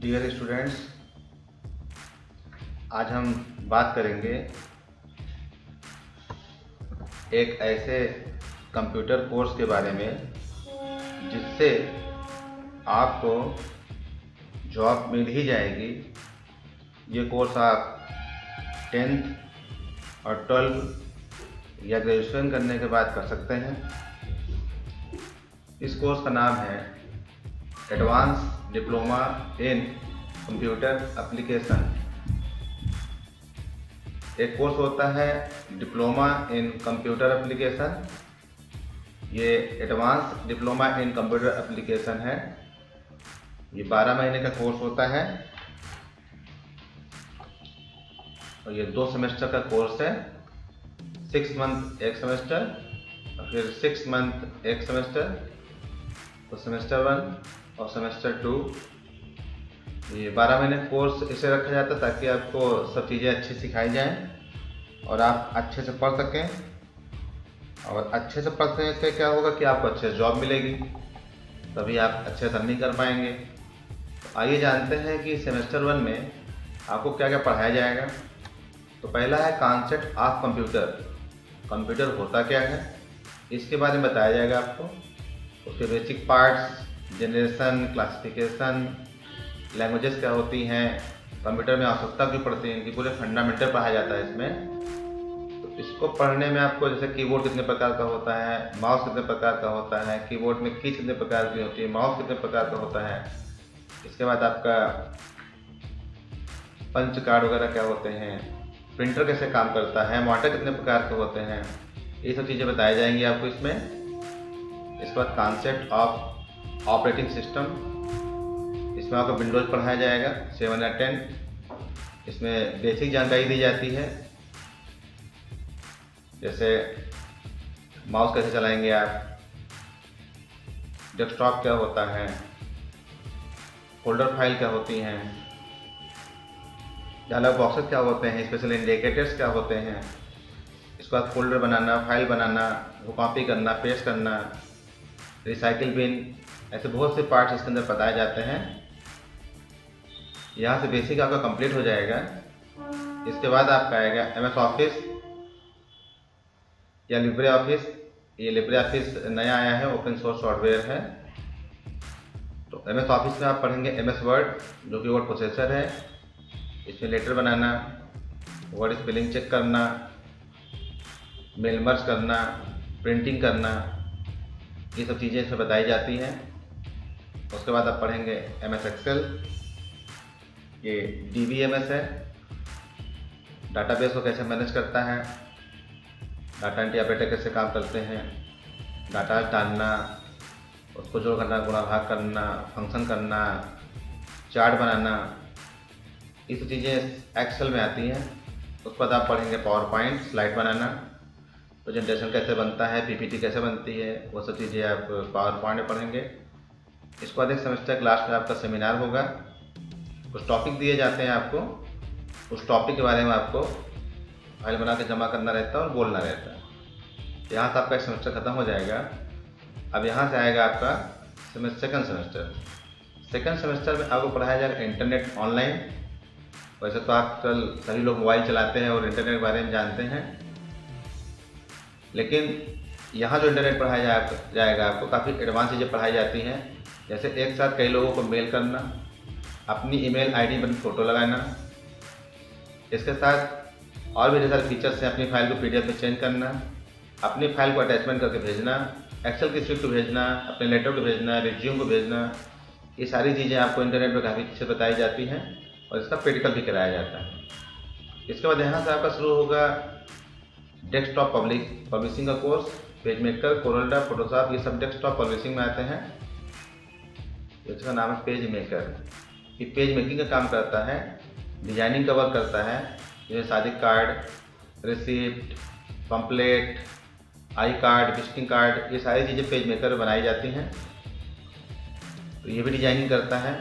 Dear students, आज हम बात करेंगे एक ऐसे कंप्यूटर कोर्स के बारे में जिससे आपको जॉब मिल ही जाएगी। ये कोर्स आप 10th और 12 या ग्रेजुएशन करने के बाद कर सकते हैं। इस कोर्स का नाम है advance diploma in computer application. एक कोर्स होता है डिप्लोमा इन कंप्यूटर एप्लीकेशन, ये advance diploma in computer application है। ये 12 महीने का कोर्स होता है और ये 2 सेमेस्टर का कोर्स है। 6 मंथ एक सेमेस्टर और फिर 6 मंथ एक सेमेस्टर, तो सेमेस्टर 1 और सेमेस्टर 2। ये 12 महीने कोर्स इसे रखा जाता है ताकि आपको सब चीज़ें अच्छी सिखाई जाएं और आप अच्छे से पढ़ सकें। और अच्छे से पढ़ने से क्या होगा कि आपको अच्छे से जॉब मिलेगी, तभी आप अच्छे से अर्निंग कर पाएंगे। तो आइए जानते हैं कि सेमेस्टर 1 में आपको क्या क्या पढ़ाया जाएगा। तो पहला है कॉन्सेप्ट ऑफ कंप्यूटर। कंप्यूटर होता क्या है इसके बारे में बताया जाएगा आपको। उसके basic parts, generation, classification, languages क्या होती हैं, कंप्यूटर में आवश्यकता क्यों पड़ती है, इनकी पूरे फंडामेंटल पढ़ाया जाता है इसमें। तो इसको पढ़ने में आपको जैसे कीबोर्ड कितने प्रकार का होता है, माउस कितने प्रकार का होता है, कीबोर्ड में कीज कितने प्रकार की होती है, माउस कितने प्रकार का होता है, इसके बाद आपका पंच कार्ड वगैरह क्या होते हैं, प्रिंटर कैसे काम करता है, मॉनिटर कितने प्रकार के होते हैं, ये सब चीज़ें बताई जाएंगी आपको इसमें। इसके बाद कॉन्सेप्ट ऑफ ऑपरेटिंग सिस्टम, इसमें आपको विंडोज़ पढ़ाया जाएगा 7 या 10। इसमें बेसिक जानकारी दी जाती है, जैसे माउस कैसे चलाएंगे आप, डेस्कटॉप क्या होता है, फोल्डर फाइल क्या होती हैं, डायलॉग बॉक्सेस क्या होते हैं, स्पेशल इंडिकेटर्स क्या होते हैं, इसके बाद फोल्डर बनाना, फाइल बनाना, वो कॉपी करना, पेस्ट करना, रिसाइकिल बिन, ऐसे बहुत से पार्ट्स इसके अंदर बताए जाते हैं। यहाँ से बेसिक आपका कंप्लीट हो जाएगा। इसके बाद आपका आएगा MS ऑफिस या लिब्रे ऑफिस। ये लिब्रे ऑफिस नया आया है, ओपन सोर्स सॉफ्टवेयर है। तो MS ऑफिस में आप पढ़ेंगे MS वर्ड, जो कि वर्ड प्रोसेसर है। इसमें लेटर बनाना, वर्ड स्पेलिंग चेक करना, मेल मर्ज करना, प्रिंटिंग करना, ये सब चीज़ें इसमें बताई जाती हैं। उसके बाद आप पढ़ेंगे MS एक्सेल, ये DBMS है, डाटाबेस को कैसे मैनेज करता है, डाटा एंट्री ऑपरेटर कैसे काम करते हैं, डाटा डालना, उसको जोड़ करना, गुणा भाग करना, फंक्शन करना, चार्ट बनाना, ये सब चीज़ें एक्सेल में आती हैं। उसके बाद आप पढ़ेंगे पावर पॉइंट, स्लाइड बनाना, प्रेजेंटेशन कैसे बनता है, PPT कैसे बनती है, वो सब चीज़ें आप पावर पॉइंट में पढ़ेंगे। इसके बाद एक सेमेस्टर क्लास में आपका सेमिनार होगा, कुछ टॉपिक दिए जाते हैं आपको, उस टॉपिक के बारे में आपको फाइल बना के जमा करना रहता है और बोलना रहता है। यहाँ से आपका सेमेस्टर ख़त्म हो जाएगा। अब यहाँ से आएगा आपका सेकंड सेमेस्टर। सेकंड सेमेस्टर में आपको पढ़ाया जाएगा इंटरनेट ऑनलाइन। वैसे तो आजकल सभी लोग मोबाइल चलाते हैं और इंटरनेट के बारे में जानते हैं, लेकिन यहाँ जो इंटरनेट पढ़ाया जाएगा आपको काफ़ी एडवांस चीज़ें पढ़ाई जाती हैं। जैसे एक साथ कई लोगों को मेल करना, अपनी ईमेल आईडी पर फ़ोटो लगाना, इसके साथ और भी ढेर सारे फीचर्स हैं। अपनी फाइल को PDF में चेंज करना, अपनी फाइल को अटैचमेंट करके भेजना, एक्सेल की स्क्रिप्ट को भेजना, अपने लेटर को भेजना, रिज्यूम को भेजना, ये सारी चीज़ें आपको इंटरनेट पर काफ़ी अच्छे बताई जाती हैं और इसका प्रैक्टिकल भी कराया जाता है। इसके बाद यहाँ से आपका शुरू होगा डेस्कटॉप पब्लिशिंग का course. Page maker, CorelDRAW, Photoshop, ये सब डेस्कटॉप पब्लिशिंग में आते हैं। इसका नाम है पेज मेकर। ये पेज मेकिंग का काम करता है, डिजाइनिंग का वर्क करता है, जैसे शादी card, receipt, pamphlet, I card, visiting card, ये सारी चीज़ें पेज मेकर में बनाई जाती हैं। तो ये भी डिजाइनिंग करता है।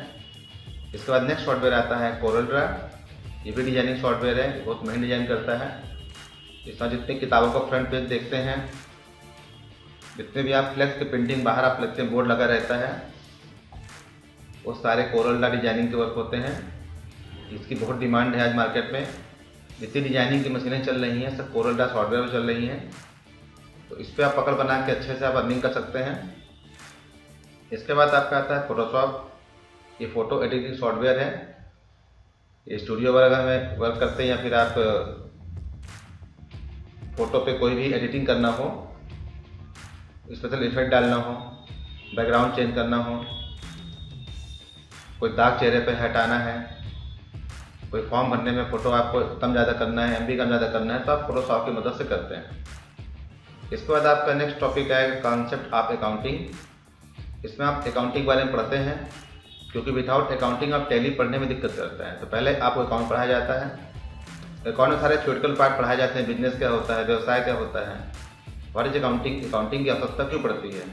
इसके बाद नेक्स्ट सॉफ्टवेयर आता है कोरलड्रा। ये भी डिजाइनिंग सॉफ्टवेयर है, बहुत महंगी डिजाइन करता है। इसमें जितनी किताबों का फ्रंट पेज देखते हैं, जितने भी आप फ्लेक्स की प्रिंटिंग बाहर आप लगते हैं, बोर्ड लगा रहता है, वो सारे कोरल ड्रा डिजाइनिंग के वर्क होते हैं। इसकी बहुत डिमांड है आज मार्केट में। जितनी डिजाइनिंग की मशीनें चल रही हैं सब कोरल ड्रा सॉफ्टवेयर में चल रही हैं। तो इस पर आप पकड़ बना के अच्छे से आप अर्निंग कर सकते हैं। इसके बाद आपका आता है फोटोशॉप। ये फ़ोटो एडिटिंग सॉफ्टवेयर है। ये स्टूडियो वगैरह में वर्क करते हैं, या फिर आप फ़ोटो पे कोई भी एडिटिंग करना हो, स्पेशल इफेक्ट डालना हो, बैकग्राउंड चेंज करना हो, कोई दाग चेहरे पे हटाना है, कोई फॉर्म भरने में फ़ोटो आपको कम ज़्यादा करना है, एमबी कम ज़्यादा करना है, तो आप फोटोशॉप की मदद से करते हैं। इसके बाद आपका नेक्स्ट टॉपिक आएगा कॉन्सेप्ट ऑफ अकाउंटिंग। इसमें आप अकाउंटिंग के बारे में पढ़ते हैं, क्योंकि विदाउट अकाउंटिंग आप टैली पढ़ने में दिक्कत करता है। तो पहले आपको अकाउंट पढ़ाया जाता है। अकाउंट में सारे थ्योरेटिकल पार्ट पढ़ाए जाते हैं। बिजनेस क्या होता है, व्यवसाय क्या होता है, व्हाट इज अकाउंटिंग, अकाउंटिंग की आवश्यकता क्यों पड़ती है।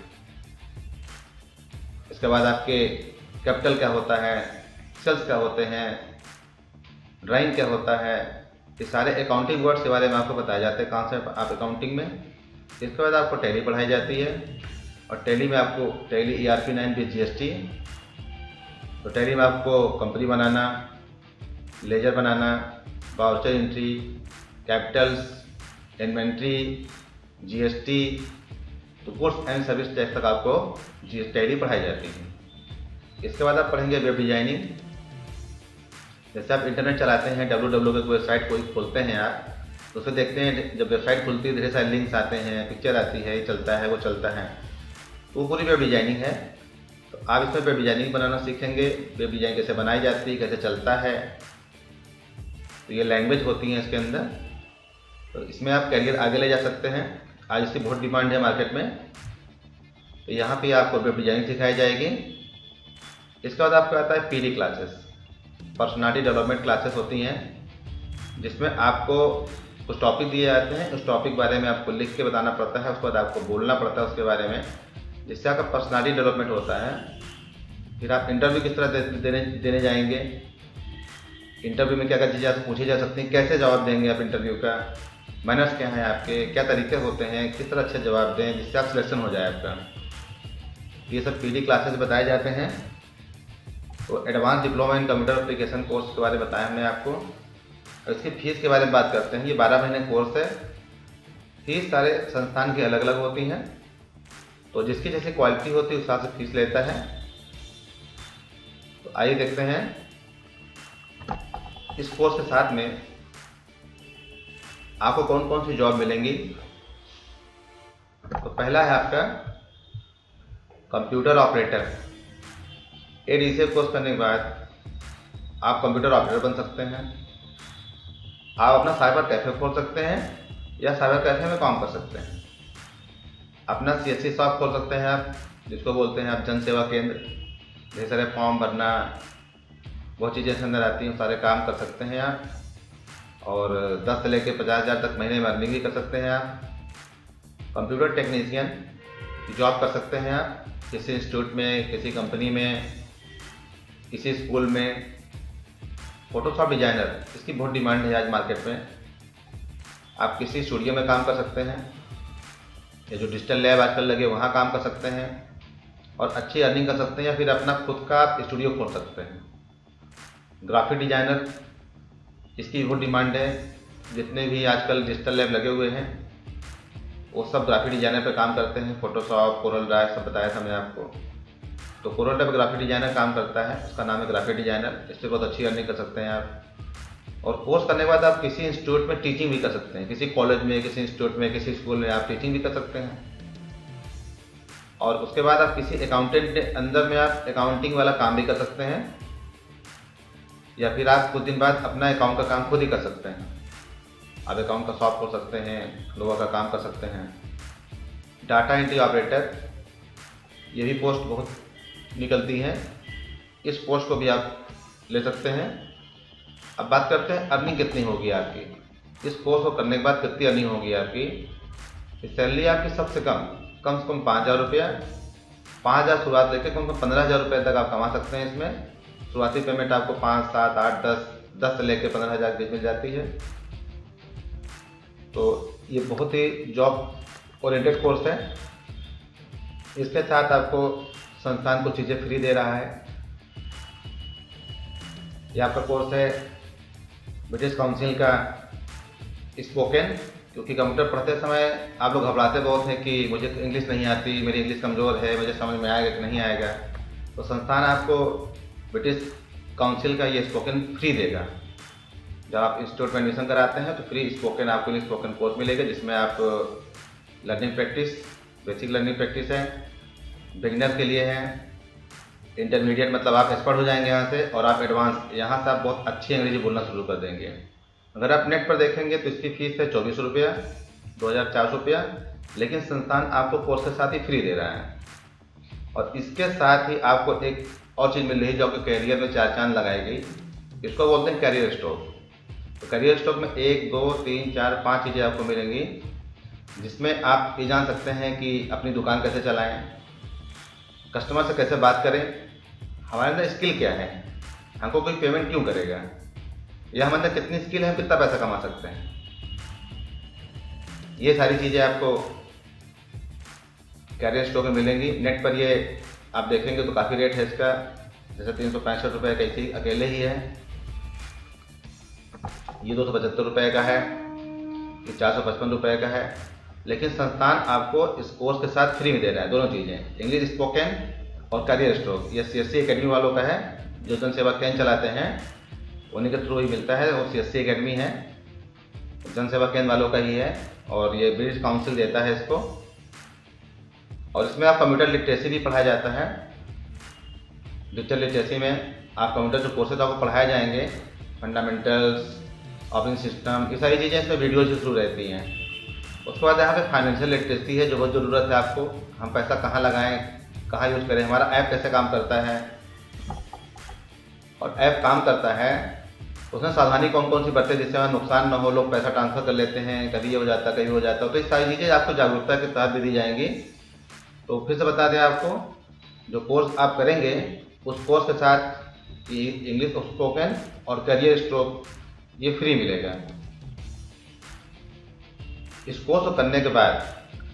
इसके बाद आपके कैपिटल क्या होता है, सेल्स क्या होते हैं, ड्राइंग क्या होता है, ये सारे अकाउंटिंग वर्ड्स के बारे में आपको बताए जाते हैं कॉन्सेप्ट ऑफ अकाउंटिंग में। इसके बाद आपको टैली पढ़ाई जाती है, और टैली में आपको टैली ERP 9 विद GST। तो टैली में आपको कंपनी बनाना, लेजर बनाना, voucher entry, capitals, inventory, GST, तो गुड्स एंड सर्विस टैक्स तक आपको टैली पढ़ाई जाती है। इसके बाद आप पढ़ेंगे वेब डिजाइनिंग। जैसे आप इंटरनेट चलाते हैं, www पे वेबसाइट कोई खोलते हैं आप, तो उसमें देखते हैं जब वेबसाइट खुलती है ढेर सारे लिंक्स आते हैं, पिक्चर आती है, ये चलता है वो चलता है, तो वो पूरी वेब डिजाइनिंग है। तो आप इसमें वेब डिजाइनिंग बनाना सीखेंगे, वेब डिजाइन कैसे बनाई जाती है, कैसे चलता है। तो ये लैंग्वेज होती है इसके अंदर। तो इसमें आप कैरियर आगे ले जा सकते हैं। आज इसकी बहुत डिमांड है मार्केट में। तो यहाँ पे आपको वेब डिजाइनिंग सिखाई जाएगी। इसके बाद आपको आता है PD classes, personality development classes होती हैं, जिसमें आपको कुछ टॉपिक दिए जाते हैं। उस टॉपिक बारे में आपको लिख के बताना पड़ता है, उसके बाद आपको बोलना पड़ता है उसके बारे में, जिससे आपका पर्सनालिटी डेवलपमेंट होता है। फिर आप इंटरव्यू किस तरह देने जाएंगे, इंटरव्यू में क्या क्या चीज़ें आपसे पूछी जा सकती हैं, कैसे जवाब देंगे आप इंटरव्यू का, मैनर्स क्या हैं आपके, क्या तरीके होते हैं, किस तरह अच्छे जवाब दें जिससे आप सिलेक्शन हो जाए आपका। ये सब PD क्लासेस बताए जाते हैं। तो advance diploma in computer application course के बारे में बताया हमने आपको। और इसकी फीस के बारे में बात करते हैं। ये 12 महीने कोर्स है। फीस सारे संस्थान की अलग अलग होती हैं, तो जिसकी जैसी क्वालिटी होती है उस हिसाब से फीस लेता है। तो आइए देखते हैं इस कोर्स के साथ में आपको कौन कौन सी जॉब मिलेंगी। तो पहला है आपका कंप्यूटर ऑपरेटर। ADCA कोर्स करने के बाद आप कंप्यूटर ऑपरेटर बन सकते हैं। आप अपना साइबर कैफे खोल सकते हैं, या साइबर कैफे में काम कर सकते हैं। अपना CSC शॉप खोल सकते हैं आप, जिसको बोलते हैं आप जन सेवा केंद्र। ढेर सारे फॉर्म भरना, बहुत चीज़ें इसके अंदर आती हैं, सारे काम कर सकते हैं आप। और 10 से लेकर 50,000 तक महीने में अर्निंग भी कर सकते हैं आप। कंप्यूटर टेक्नीशियन जॉब कर सकते हैं आप, किसी इंस्टीट्यूट में, किसी कंपनी में, किसी स्कूल में। फोटोशॉप डिजाइनर, इसकी बहुत डिमांड है आज मार्केट में। आप किसी स्टूडियो में काम कर सकते हैं, या जो डिजिटल लैब आजकल लगे वहाँ काम कर सकते हैं और अच्छी अर्निंग कर सकते हैं, या फिर अपना खुद का आप स्टूडियो खोल सकते हैं। ग्राफिक डिजाइनर, इसकी बहुत डिमांड है। जितने भी आजकल डिजिटल लैब लगे हुए हैं वो सब ग्राफिक डिजाइनर पे काम करते हैं। फोटोशॉप, कोरल ड्रा सब बताया था मैंने आपको। तो कोरल ड्रा पे ग्राफिक डिजाइनर काम करता है, उसका नाम है ग्राफिक डिजाइनर। इससे बहुत अच्छी अर्निंग कर सकते हैं आप। और कोर्स करने के बाद आप किसी इंस्टीट्यूट में टीचिंग भी कर सकते हैं, किसी कॉलेज में, किसी इंस्टीट्यूट में, किसी स्कूल में आप टीचिंग भी कर सकते हैं। और उसके बाद आप किसी अकाउंटेंट के अंदर में आप अकाउंटिंग वाला काम भी कर सकते हैं, या फिर आप कुछ दिन बाद अपना अकाउंट का काम खुद ही कर सकते हैं। आप अकाउंट का शॉप खोल सकते हैं, लोगों का काम कर सकते हैं। डाटा एंट्री ऑपरेटर, ये भी पोस्ट बहुत निकलती है, इस पोस्ट को भी आप ले सकते हैं। अब बात करते हैं अर्निंग कितनी होगी आपकी। इस कोर्स को करने के बाद कितनी अर्निंग होगी आपकी। सैलरी आपकी सबसे कम से कम 5,000 रुपया, 5,000 शुरुआत लेकर कम से कम 15,000 रुपये तक आप कमा सकते हैं। इसमें शुरुआती पेमेंट आपको 5, 7, 8, 10 से लेकर 15,000 के बीच मिल जाती है। तो ये बहुत ही जॉब ओरिएंटेड कोर्स है। इसके साथ आपको संस्थान कुछ चीज़ें फ्री दे रहा है। ये आपका कोर्स है ब्रिटिश काउंसिल का स्पोकन। क्योंकि कंप्यूटर पढ़ते समय आप लोग घबराते बहुत हैं कि मुझे इंग्लिश नहीं आती, मेरी इंग्लिश कमज़ोर है, मुझे समझ में आएगा कि नहीं आएगा। तो संस्थान आपको ब्रिटिश काउंसिल का ये स्पोकन फ्री देगा। जब आप इंस्टीट्यूट में एडमिशन कराते हैं तो फ्री स्पोकन आपको स्पोकन कोर्स मिलेगा, जिसमें आप learning practice, basic learning practice है, बिगिनर के लिए है, इंटरमीडिएट मतलब आप एक्सपर्ट हो जाएंगे यहाँ से, और आप एडवांस, यहाँ से आप बहुत अच्छी अंग्रेजी बोलना शुरू कर देंगे। अगर आप नेट पर देखेंगे तो इसकी फ़ीस है 2400 रुपया, 2400 रुपया, लेकिन संस्थान आपको कोर्स के साथ ही फ्री दे रहा है। और इसके साथ ही आपको एक और चीज़ मिल रही है जो आपके करियर में 4 चांद लगाएगी। इसको बोलते हैं करियर स्टॉक। तो करियर स्टॉक में 1, 2, 3, 4, 5 चीज़ें आपको मिलेंगी, जिसमें आप ये जान सकते हैं कि अपनी दुकान कैसे चलाएं, कस्टमर से कैसे बात करें, हमारे अंदर स्किल क्या है, हमको कोई पेमेंट क्यों करेगा, या हमारे अंदर कितनी स्किल है, हम कितना पैसा कमा सकते हैं। ये सारी चीज़ें आपको करियर स्टॉक में मिलेंगी। नेट पर ये आप देखेंगे तो काफ़ी रेट है इसका, जैसे 365 रुपये का इसी अकेले ही है, ये 275 रुपये का है, ये 455 रुपये का है। लेकिन संस्थान आपको इस कोर्स के साथ फ्री में दे रहा है दोनों चीज़ें, इंग्लिश स्पोकन और करियर स्टॉक। ये CSC एकेडमी वालों का है, जो जनसेवा केंद्र चलाते हैं उन्हीं के थ्रू ही मिलता है, वो CSC एकेडमी है, जनसेवा केंद्र वालों का ही है, और ये ब्रिटिश काउंसिल देता है इसको। और इसमें आप कंप्यूटर लिटरेसी भी पढ़ाया जाता है। डिजिटल लिटरेसी में आप कंप्यूटर जो कोर्सेज आपको पढ़ाए जाएंगे, फंडामेंटल्स, ऑपरेटिंग सिस्टम, ये सारी चीज़ें इसमें वीडियो से शुरू रहती हैं। उसके बाद यहाँ पे फाइनेंशियल लिटरेसी है, जो बहुत ज़रूरत है आपको, हम पैसा कहाँ लगाएं, कहाँ यूज़ करें, हमारा ऐप कैसे काम करता है, और ऐप काम करता है उसमें सावधानी कौन कौन सी बरतें जिससे हमें नुकसान ना हो, लोग पैसा ट्रांसफ़र कर लेते हैं, कभी ये हो जाता है, कभी हो जाता है। तो ये सारी चीज़ें आपको जागरूकता के साथ दे दी जाएंगी। तो फिर से बता दें आपको, जो कोर्स आप करेंगे उस कोर्स के साथ इंग्लिश स्पोकन और करियर स्टॉक ये फ्री मिलेगा। इस कोर्स को करने के बाद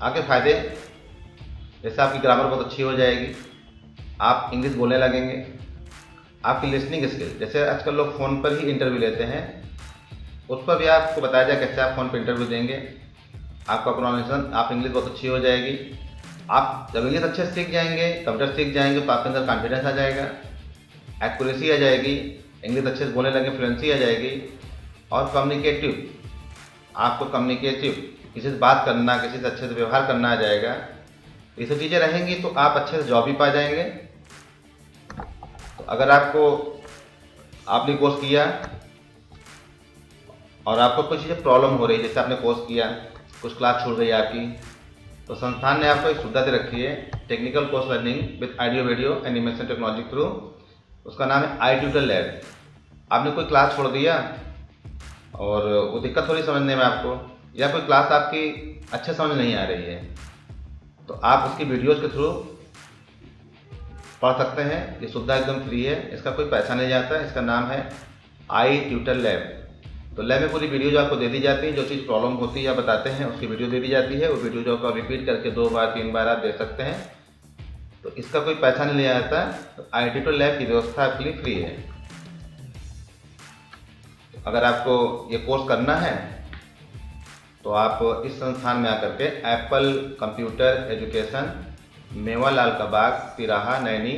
आगे फ़ायदे, जैसे आपकी ग्रामर बहुत अच्छी हो जाएगी, आप इंग्लिश बोलने लगेंगे, आपकी लिसनिंग स्किल, जैसे आजकल लोग फ़ोन पर ही इंटरव्यू लेते हैं, उस पर भी आपको बताया जाए कैसे आप फ़ोन पर इंटरव्यू देंगे। आपका प्रोनाउंसिएशन, आप इंग्लिश बहुत अच्छी हो जाएगी। आप जब इंग्लिश अच्छे सीख जाएंगे, कंप्यूटर सीख जाएंगे, तो आपके अंदर कॉन्फिडेंस आ जाएगा, एक्यूरेसी आ जाएगी, इंग्लिश अच्छे से बोलने लगे, फ्लुएंसी आ जाएगी। और कम्युनिकेटिव, आपको कम्युनिकेटिव, किसी से बात करना, किसी से अच्छे से व्यवहार करना आ जाएगा। ये सब चीज़ें रहेंगी तो आप अच्छे से जॉब भी पा जाएंगे। तो अगर आपने कोर्स किया और आपको कुछ चीज़ें प्रॉब्लम हो रही है, जैसे आपने कोर्स किया, कुछ क्लास छूट गई आपकी, तो संस्थान ने आपको एक सुविधा दे रखी है, technical course learning with audio video animation technology through. उसका नाम है iTutor लैब। आपने कोई क्लास छोड़ दिया और वो दिक्कत हो रही समझने में आपको, या कोई क्लास आपकी अच्छे समझ नहीं आ रही है, तो आप उसकी वीडियोज़ के थ्रू पढ़ सकते हैं। ये सुविधा एकदम फ्री है, इसका कोई पैसा नहीं जाता है। इसका नाम है iTutor लैब। तो लैब में पूरी वीडियो जो आपको दे दी जाती है, जो चीज़ प्रॉब्लम होती है या बताते हैं उसकी वीडियो दे दी जाती है। वो वीडियो जो आपको रिपीट करके 2 बार 3 बार आप दे सकते हैं, तो इसका कोई पैसा नहीं लिया जाता। तो iTutor लैब की व्यवस्था आपके लिए फ्री है। अगर आपको ये कोर्स करना है तो आप इस संस्थान में आकर के एप्पल कंप्यूटर एजुकेशन, मेवालाल का बाग, तिराहा, नैनी,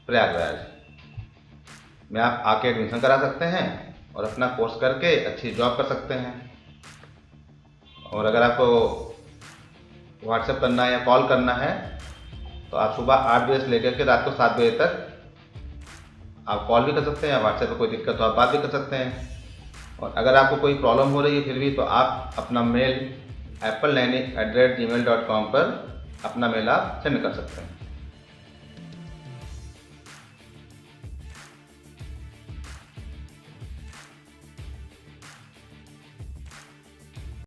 प्रयागराज में आप आके एडमिशन करा सकते हैं और अपना कोर्स करके अच्छी जॉब कर सकते हैं। और अगर आपको व्हाट्सएप करना है या कॉल करना है तो आप सुबह 8 बजे से लेकर के रात को 7 बजे तक आप कॉल भी कर सकते हैं, या व्हाट्सएप पर कोई दिक्कत तो आप बात भी कर सकते हैं। और अगर आपको कोई प्रॉब्लम हो रही है फिर भी, तो आप अपना मेल applenaini@gmail.com पर अपना मेल आप सेंड कर सकते हैं।